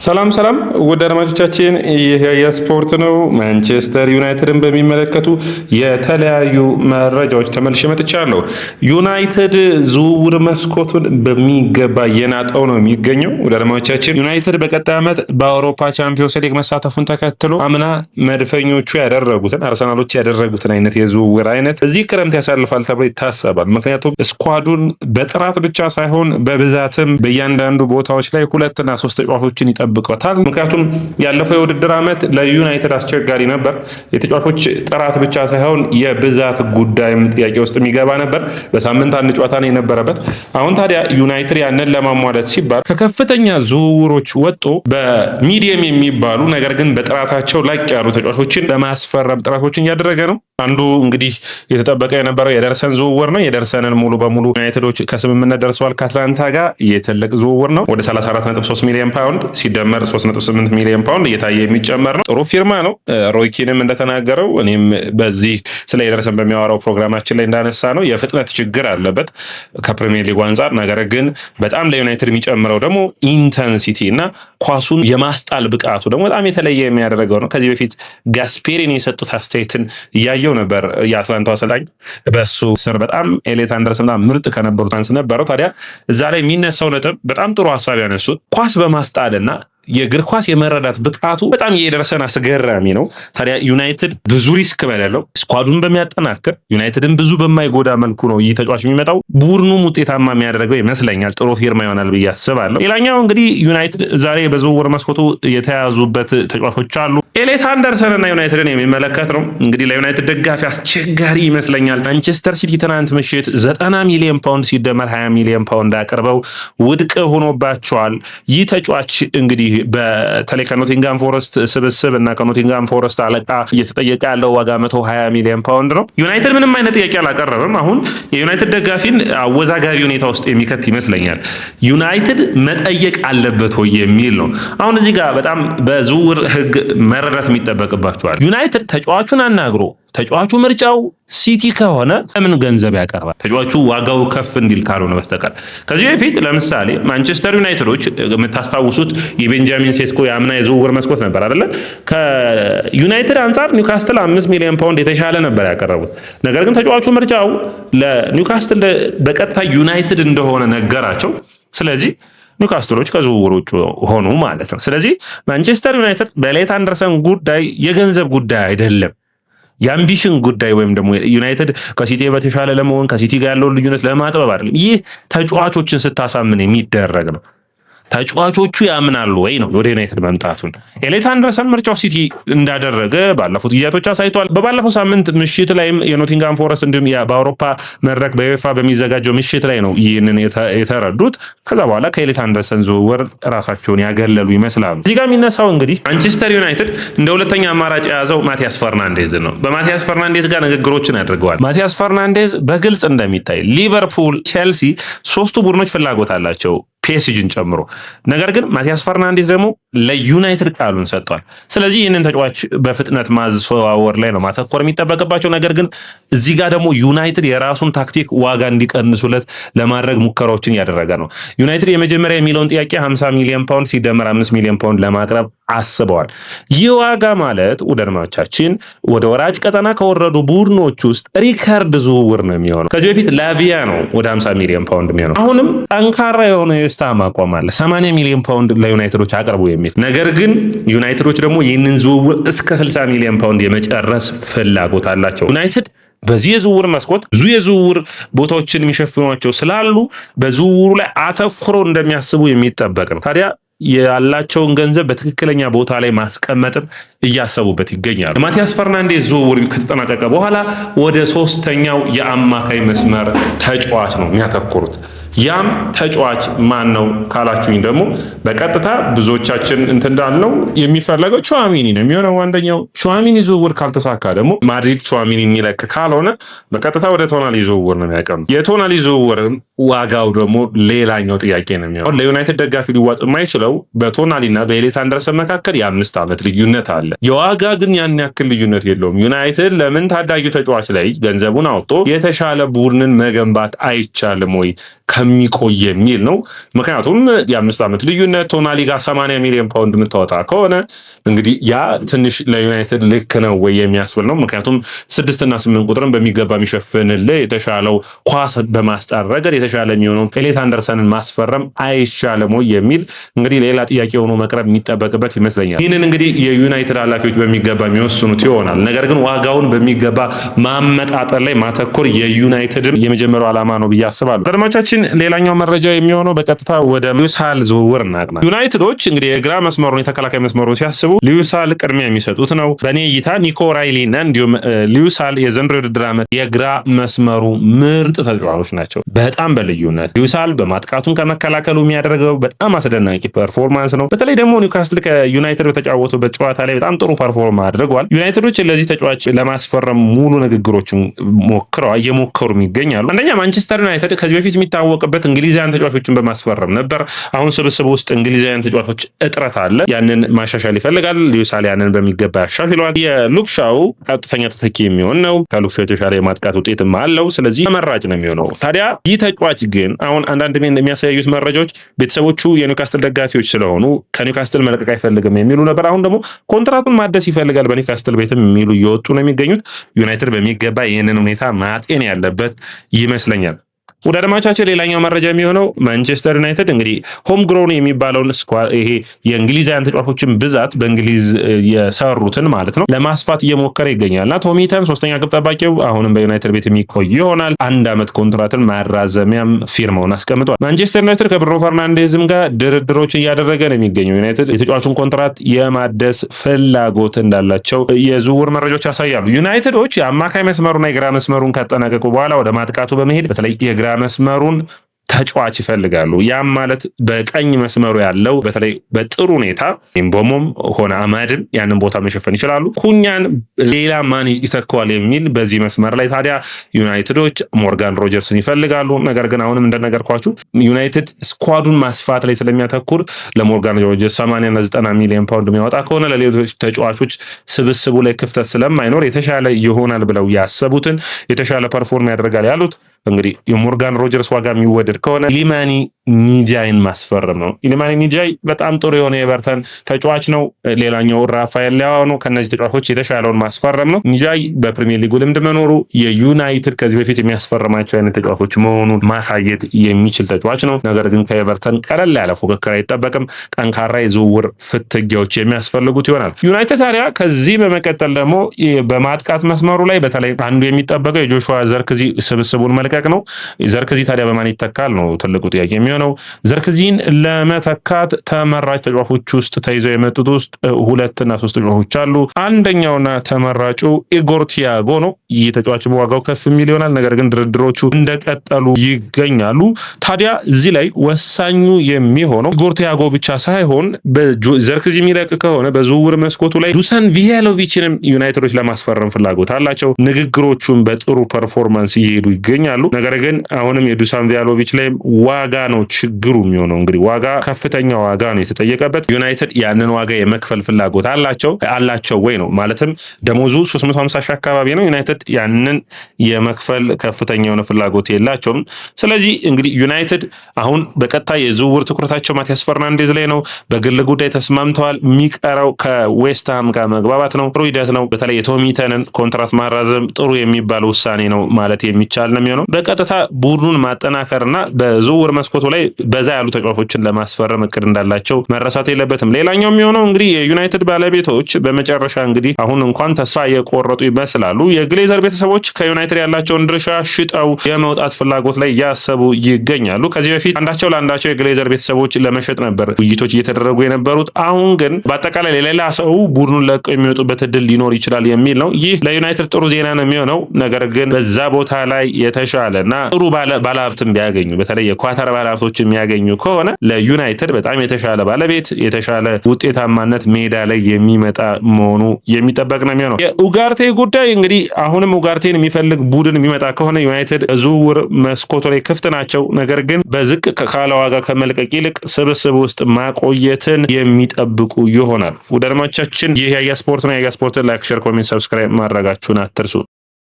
ሰላም ወደ አድማጮቻችን ይህ የስፖርት ነው። ማንቸስተር ዩናይትድን በሚመለከቱ የተለያዩ መረጃዎች ተመልሼ መጥቻለሁ። ዩናይትድ ዝውውር መስኮቱን በሚገባ የናጠው ነው የሚገኘው። ወደ አድማጮቻችን ዩናይትድ በቀጣይ ዓመት በአውሮፓ ቻምፒዮንስ ሊግ መሳተፉን ተከትሎ አምና መድፈኞቹ ያደረጉትን አርሰናሎች ያደረጉትን አይነት የዝውውር አይነት እዚህ ክረምት ያሳልፋል ተብሎ ይታሰባል። ምክንያቱም ስኳዱን በጥራት ብቻ ሳይሆን በብዛትም በእያንዳንዱ ቦታዎች ላይ ሁለትና ሶስት ተጫዋቾችን ይጠብቀዋል። ምክንያቱም ያለፈው የውድድር ዓመት ለዩናይትድ አስቸጋሪ ነበር። የተጫዋቾች ጥራት ብቻ ሳይሆን የብዛት ጉዳይም ጥያቄ ውስጥ የሚገባ ነበር። በሳምንት አንድ ጨዋታ ነው የነበረበት። አሁን ታዲያ ዩናይትድ ያንን ለማሟላት ሲባል ከከፍተኛ ዝውውሮች ወጥቶ በሚዲየም የሚባሉ ነገር ግን በጥራታቸው ላቅ ያሉ ተጫዋቾችን ለማስፈረም ጥረቶችን እያደረገ ነው። አንዱ እንግዲህ የተጠበቀ የነበረው የደርሰን ዝውውር ነው። የደርሰንን ሙሉ በሙሉ ዩናይትዶች ከስምምነት ደርሰዋል ከአትላንታ ጋር። የትልቅ ዝውውር ነው። ወደ 34.3 ሚሊዮን ፓውንድ ሲደመር 3.8 ሚሊዮን ፓውንድ እየታየ የሚጨመር ነው። ጥሩ ፊርማ ነው። ሮይኪንም እንደተናገረው እኔም በዚህ ስለ የደርሰን በሚያወራው ፕሮግራማችን ላይ እንዳነሳ ነው የፍጥነት ችግር አለበት ከፕሪሚየር ሊግ አንጻር። ነገር ግን በጣም ለዩናይትድ የሚጨምረው ደግሞ ኢንተንሲቲ እና ኳሱን የማስጣል ብቃቱ ደግሞ በጣም የተለየ የሚያደርገው ነው። ከዚህ በፊት ጋስፔሪን የሰጡት አስተያየትን እያየው ነበር። የአትላንታው አሰልጣኝ በሱ ስር በጣም ኤሌት አንደርሰን ምርጥ ከነበሩት አንስ ነበረው። ታዲያ እዛ ላይ የሚነሳው ነጥብ በጣም ጥሩ ሀሳብ ያነሱት ኳስ በማስጣልና የእግር ኳስ የመረዳት ብቃቱ በጣም የደርሰን አስገራሚ ነው። ታዲያ ዩናይትድ ብዙ ሪስክ በሌለው ስኳዱን በሚያጠናክር ዩናይትድን ብዙ በማይጎዳ መልኩ ነው ይህ ተጫዋች የሚመጣው። ቡድኑም ውጤታማ የሚያደርገው ይመስለኛል። ጥሩ ፊርማ ይሆናል ብዬ አስባለሁ። ሌላኛው እንግዲህ ዩናይትድ ዛሬ በዝውውር መስኮቱ የተያዙበት ተጫዋቾች አሉ። ኤሌት አንደርሰን እና ዩናይትድን የሚመለከት ነው። እንግዲህ ለዩናይትድ ደጋፊ አስቸጋሪ ይመስለኛል። ማንቸስተር ሲቲ ትናንት ምሽት 90 ሚሊዮን ፓውንድ ሲደመር 20 ሚሊዮን ፓውንድ አቅርበው ውድቅ ሆኖባቸዋል። ይህ ተጫዋች እንግዲህ በተለይ ከኖቲንጋም ፎረስት ስብስብ እና ከኖቲንጋም ፎረስት አለቃ እየተጠየቀ ያለው ዋጋ 120 ሚሊዮን ፓውንድ ነው። ዩናይትድ ምንም አይነት ጥያቄ አላቀረበም። አሁን የዩናይትድ ደጋፊን አወዛጋቢ ሁኔታ ውስጥ የሚከት ይመስለኛል። ዩናይትድ መጠየቅ አለበት ወይ የሚል ነው። አሁን እዚህ ጋር በጣም በዝውውር ሕግ መረዳት የሚጠበቅባቸዋል። ዩናይትድ ተጫዋቹን አናግሮ ተጫዋቹ ምርጫው ሲቲ ከሆነ ለምን ገንዘብ ያቀርባል? ተጫዋቹ ዋጋው ከፍ እንዲል ካልሆነ በስተቀር። ከዚህ በፊት ለምሳሌ ማንቸስተር ዩናይትዶች የምታስታውሱት የቤንጃሚን ሴስኮ የአምና የዝውውር መስኮት ነበር አይደለ? ከዩናይትድ አንጻር ኒውካስትል 5 ሚሊዮን ፓውንድ የተሻለ ነበር ያቀረቡት። ነገር ግን ተጫዋቹ ምርጫው ለኒውካስትል በቀጥታ ዩናይትድ እንደሆነ ነገራቸው። ስለዚህ ኒውካስትሎች ከዝውውር ውጭ ሆኑ ማለት ነው። ስለዚህ ማንቸስተር ዩናይትድ በኤሌት አንደርሰን ጉዳይ የገንዘብ ጉዳይ አይደለም፣ የአምቢሽን ጉዳይ ወይም ደግሞ ዩናይትድ ከሲቲ በተሻለ ለመሆን ከሲቲ ጋር ያለውን ልዩነት ለማጥበብ አይደለም። ይህ ተጫዋቾችን ስታሳምን የሚደረግ ነው። ተጫዋቾቹ ያምናሉ ወይ ነው ወደ ዩናይትድ መምጣቱን። ኤሌት አንደርሰን ምርጫው ሲቲ እንዳደረገ ባለፉት ጊዜያቶች አሳይቷል። በባለፈው ሳምንት ምሽት ላይም የኖቲንጋም ፎረስት እንዲሁም በአውሮፓ መድረክ በዩኤፋ በሚዘጋጀው ምሽት ላይ ነው ይህንን የተረዱት። ከዛ በኋላ ከኤሌት አንደርሰን ዝውውር ራሳቸውን ያገለሉ ይመስላሉ። እዚህ ጋር የሚነሳው እንግዲህ ማንቸስተር ዩናይትድ እንደ ሁለተኛ አማራጭ የያዘው ማቲያስ ፈርናንዴዝ ነው። በማቲያስ ፈርናንዴዝ ጋር ንግግሮችን አድርገዋል። ማቲያስ ፈርናንዴዝ በግልጽ እንደሚታይ ሊቨርፑል፣ ቼልሲ ሶስቱ ቡድኖች ፍላጎት አላቸው ፒኤስጂን ጨምሮ። ነገር ግን ማቲያስ ፈርናንዴዝ ደግሞ ለዩናይትድ ቃሉን ሰጥቷል። ስለዚህ ይህንን ተጫዋች በፍጥነት ማዘዋወር ላይ ነው ማተኮር የሚጠበቅባቸው። ነገር ግን እዚህ ጋር ደግሞ ዩናይትድ የራሱን ታክቲክ ዋጋ እንዲቀንሱለት ለማድረግ ሙከራዎችን እያደረገ ነው። ዩናይትድ የመጀመሪያ የሚለውን ጥያቄ 50 ሚሊዮን ፓውንድ ሲደመር 5 ሚሊዮን ፓውንድ ለማቅረብ አስበዋል። ይህ ዋጋ ማለት ውደድማቻችን ወደ ወራጅ ቀጠና ከወረዱ ቡድኖች ውስጥ ሪከርድ ዝውውር ነው የሚሆነው። ከዚህ በፊት ላቪያ ነው ወደ 50 ሚሊዮን ፓውንድ የሚሆነው። አሁንም ጠንካራ የሆነ የስታም አቋም አለ 80 ሚሊዮን ፓውንድ ለዩናይትዶች አቅርቡ የሚል። ነገር ግን ዩናይትዶች ደግሞ ይህንን ዝውውር እስከ 60 ሚሊዮን ፓውንድ የመጨረስ ፍላጎት አላቸው። ዩናይትድ በዚህ የዝውውር መስኮት ብዙ የዝውውር ቦታዎችን የሚሸፍኗቸው ስላሉ በዝውውሩ ላይ አተኩረው እንደሚያስቡ የሚጠበቅ ነው። ታዲያ ያላቸውን ገንዘብ በትክክለኛ ቦታ ላይ ማስቀመጥም እያሰቡበት ይገኛሉ። ማቲያስ ፈርናንዴዝ ዝውውር ከተጠናቀቀ በኋላ ወደ ሶስተኛው የአማካይ መስመር ተጫዋች ነው የሚያተኩሩት። ያም ተጫዋች ማን ነው ካላችሁኝ ደግሞ በቀጥታ ብዙዎቻችን እንዳልነው የሚፈለገው ቹዋሚኒ ነው የሚሆነው። አንደኛው ቹዋሚኒ ዝውውር ካልተሳካ ደግሞ ማድሪድ ቹዋሚኒ የሚለቅ ካልሆነ በቀጥታ ወደ ቶናሊ ዝውውር ነው የሚያቀኑት። የቶናሊ ዝውውር ዋጋው ደግሞ ሌላኛው ጥያቄ ነው የሚሆነው። ለዩናይትድ ደጋፊ ሊዋጥ የማይችለው በቶናሊና በኤሊት አንደርሰን መካከል የ5 ዓመት ልዩነት አለ። የዋጋ ግን ያን ያክል ልዩነት የለውም። ዩናይትድ ለምን ታዳጊ ተጫዋች ላይ ገንዘቡን አውጥቶ የተሻለ ቡድንን መገንባት አይቻልም ወይ ከሚቆይ የሚል ነው። ምክንያቱም የ5 ዓመት ልዩነት ቶናሊ ጋር 80 ሚሊዮን ፓውንድ የምታወጣ ከሆነ እንግዲህ ያ ትንሽ ለዩናይትድ ልክ ነው ወይ የሚያስብል ነው። ምክንያቱም 6 እና 8 ቁጥርን በሚገባ የሚሸፍንልህ የተሻለው ኳስ በማስጣር ረገድ የተሻለ የሚሆነው ኤሊት አንደርሰንን ማስፈረም አይሻልም ወይ የሚል እንግዲህ ሌላ ጥያቄ ሆኖ መቅረብ የሚጠበቅበት ይመስለኛል። ይህንን እንግዲህ የዩናይትድ ኃላፊዎች በሚገባ የሚወስኑት ይሆናል። ነገር ግን ዋጋውን በሚገባ ማመጣጠር ላይ ማተኮር የዩናይትድ የመጀመሪያው ዓላማ ነው ብዬ አስባለሁ። አድማጮቻችን ሌላኛው መረጃ የሚሆነው በቀጥታ ወደ ሉዊስ ሃል ዝውውር እናቅና። ዩናይትዶች እንግዲህ የግራ መስመሩን የተከላካይ መስመሩን ሲያስቡ ሉዊስ ሃል ቅድሚያ የሚሰጡት ነው። በእኔ እይታ ኒኮ ራይሊ እና እንዲሁም ሉዊስ ሃል የዘንድሮ የውድድር ዓመት የግራ መስመሩ ምርጥ ተጫዋቾች ናቸው። በጣም በልዩነት ሉዊስ ሃል በማጥቃቱን ከመከላከሉ የሚያደርገው በጣም አስደናቂ ፐርፎርማንስ ነው። በተለይ ደግሞ ኒውካስትል ከዩናይትድ በተጫወቱበት ጨዋታ ላይ በጣም ጥሩ ፐርፎርማ አድርጓል። ዩናይትዶች ለዚህ ተጫዋች ለማስፈረም ሙሉ ንግግሮችን ሞክረዋል፣ እየሞከሩም ይገኛሉ። አንደኛ ማንቸስተር ዩናይትድ ከዚህ በፊት የሚታወቅበት እንግሊዛውያን ተጫዋቾችን በማስፈረም ነበር። አሁን ስብስብ ውስጥ እንግሊዛውያን ተጫዋቾች እጥረት አለ። ያንን ማሻሻል ይፈልጋል። ሉዊስ ሃል ያንን በሚገባ ያሻሽለዋል። የሉክ ሻው ቀጥተኛ ተተኪ የሚሆን ነው። ከሉክ ሻው የተሻለ የማጥቃት ውጤትም አለው። ስለዚህ ተመራጭ ነው የሚሆነው። ታዲያ ይህ ተጫዋች ግን አሁን አንዳንድ የሚያሳዩት መረጃዎች ቤተሰቦቹ የኒውካስትል ደጋፊዎች ስለሆኑ ከኒውካስትል መልቀቅ አይፈልግም የሚሉ ነበር። አሁን ደግሞ ኮንትራቱን ማደስ ይፈልጋል በኒውካስትል ቤትም የሚሉ እየወጡ ነው የሚገኙት። ዩናይትድ በሚገባ ይህንን ሁኔታ ማጤን ያለበት ይመስለኛል። ወደ አድማቻችን ሌላኛው መረጃ የሚሆነው ማንቸስተር ዩናይትድ እንግዲህ ሆም ግሮን የሚባለውን ይሄ የእንግሊዛውያን ተጫዋቾችን ብዛት በእንግሊዝ የሰሩትን ማለት ነው ለማስፋት እየሞከረ ይገኛልና ቶሚተን ሶስተኛ ግብ ጠባቂው አሁንም በዩናይትድ ቤት የሚቆይ ይሆናል። 1 ዓመት ኮንትራትን ማራዘሚያም ፊርማውን አስቀምጧል። ማንቸስተር ዩናይትድ ከብሩኖ ፈርናንዴዝም ጋር ድርድሮች እያደረገ ነው የሚገኘው። ዩናይትድ የተጫዋቹን ኮንትራት የማደስ ፍላጎት እንዳላቸው የዝውውር መረጃዎች ያሳያሉ። ዩናይትዶች የአማካይ መስመሩና የግራ መስመሩን ካጠናቀቁ በኋላ ወደ ማጥቃቱ በመሄድ በተለይ የግራ መስመሩን ተጫዋች ይፈልጋሉ። ያም ማለት በቀኝ መስመሩ ያለው በተለይ በጥሩ ሁኔታ ኢምቦሞም ሆነ አማድን ያንን ቦታ መሸፈን ይችላሉ። ኩኛን ሌላ ማን ይተካዋል የሚል በዚህ መስመር ላይ ታዲያ ዩናይትዶች ሞርጋን ሮጀርስን ይፈልጋሉ። ነገር ግን አሁንም እንደነገርኳችሁ ዩናይትድ ስኳዱን ማስፋት ላይ ስለሚያተኩር ለሞርጋን ሮጀርስ 80 እና 90 ሚሊዮን ፓውንድ የሚያወጣ ከሆነ ለሌሎች ተጫዋቾች ስብስቡ ላይ ክፍተት ስለማይኖር የተሻለ ይሆናል ብለው ያሰቡትን የተሻለ ፐርፎርም ያደርጋል ያሉት እንግዲህ የሞርጋን ሮጀርስ ዋጋ የሚወደድ ከሆነ ኢሊማኒ ኒጃይን ማስፈረም ነው። ኢሊማኒ ኒጃይ በጣም ጥሩ የሆነ የኤቨርተን ተጫዋች ነው። ሌላኛው ራፋኤል ሊያው ነው። ከነዚህ ተጫዋቾች የተሻለውን ማስፈረም ነው። ኒጃይ በፕሪሚየር ሊጉ ልምድ መኖሩ የዩናይትድ ከዚህ በፊት የሚያስፈርማቸው አይነት ተጫዋቾች መሆኑን ማሳየት የሚችል ተጫዋች ነው። ነገር ግን ከኤቨርተን ቀለል ያለ ፉክክር አይጠበቅም። ጠንካራ የዝውውር ፍትጊያዎች የሚያስፈልጉት ይሆናል። ዩናይትድ ታዲያ ከዚህ በመቀጠል ደግሞ በማጥቃት መስመሩ ላይ በተለይ አንዱ የሚጠበቀው የጆሹዋ ዘርክዚ ስብስቡን መልቀቅ ነው። ዘርክዚ ታዲያ በማን ይተካል ነው ትልቁ ጥያቄ የሚሆነው። ዘርክዚን ለመተካት ተመራጭ ተጫዋቾች ውስጥ ተይዘው የመጡት ውስጥ 2 እና 3 ተጫዋቾች አሉ። አንደኛውና ተመራጩ ኢጎር ቲያጎ ነው። ይህ ተጫዋች በዋጋው ከፍ የሚል ይሆናል። ነገር ግን ድርድሮቹ እንደቀጠሉ ይገኛሉ። ታዲያ እዚህ ላይ ወሳኙ የሚሆነው ኢጎር ቲያጎ ብቻ ሳይሆን ዘርክዚ የሚለቅ ከሆነ በዝውውር መስኮቱ ላይ ዱሳን ቪያሎቪችንም ዩናይትዶች ለማስፈረም ፍላጎት አላቸው። ንግግሮቹን በጥሩ ፐርፎርማንስ እየሄዱ ይገኛሉ። ነገር ግን አሁንም የዱሳን ቪያሎቪች ላይ ዋጋ ነው ችግሩ የሚሆነው። እንግዲህ ዋጋ ከፍተኛ ዋጋ ነው የተጠየቀበት። ዩናይትድ ያንን ዋጋ የመክፈል ፍላጎት አላቸው ወይ ነው ማለትም ደሞዙ 350 ሺህ አካባቢ ነው። ዩናይትድ ያንን የመክፈል ከፍተኛ የሆነ ፍላጎት የላቸውም። ስለዚህ እንግዲህ ዩናይትድ አሁን በቀጥታ የዝውውር ትኩረታቸው ማቲያስ ፈርናንዴዝ ላይ ነው። በግል ጉዳይ ተስማምተዋል። የሚቀረው ከዌስትሃም ጋር መግባባት ነው። ጥሩ ሂደት ነው። በተለይ የቶሚተንን ኮንትራት ማራዘም ጥሩ የሚባል ውሳኔ ነው ማለት የሚቻል ነው የሚሆነው። በቀጥታ ቡድኑን ማጠናከርና በዝውውር መስኮቱ ላይ በዛ ያሉ ተጫዋቾችን ለማስፈረም እቅድ እንዳላቸው መረሳት የለበትም። ሌላኛው የሚሆነው እንግዲህ የዩናይትድ ባለቤቶች በመጨረሻ እንግዲህ አሁን እንኳን ተስፋ የቆረጡ ይመስላሉ። የግሌዘር ቤተሰቦች ከዩናይትድ ያላቸውን ድርሻ ሽጠው የመውጣት ፍላጎት ላይ እያሰቡ ይገኛሉ። ከዚህ በፊት አንዳቸው ለአንዳቸው የግሌዘር ቤተሰቦች ለመሸጥ ነበር ውይይቶች እየተደረጉ የነበሩት። አሁን ግን በአጠቃላይ ሌላ ሰው ቡድኑን ለቀው የሚወጡበት እድል ሊኖር ይችላል የሚል ነው። ይህ ለዩናይትድ ጥሩ ዜና ነው የሚሆነው። ነገር ግን በዛ ቦታ ላይ የተሻለና ጥሩ ባለሀብትም ቢያገኙ በተለይ የኳታር ባለሀብት ሽልማቶች የሚያገኙ ከሆነ ለዩናይትድ በጣም የተሻለ ባለቤት የተሻለ ውጤታማነት ሜዳ ላይ የሚመጣ መሆኑ የሚጠበቅ ነው የሚሆነው። የኡጋርቴ ጉዳይ እንግዲህ አሁንም ኡጋርቴን የሚፈልግ ቡድን የሚመጣ ከሆነ ዩናይትድ ዝውውር መስኮቱ ላይ ክፍት ናቸው። ነገር ግን በዝቅ ካለ ዋጋ ከመልቀቅ ይልቅ ስብስብ ውስጥ ማቆየትን የሚጠብቁ ይሆናል። ውድ አድማጮቻችን ይህ ያያ ስፖርት ነው። ያያ ስፖርትን ላይክ፣ ሼር፣ ኮሜንት፣ ሰብስክራይብ ማድረጋችሁን አትርሱ።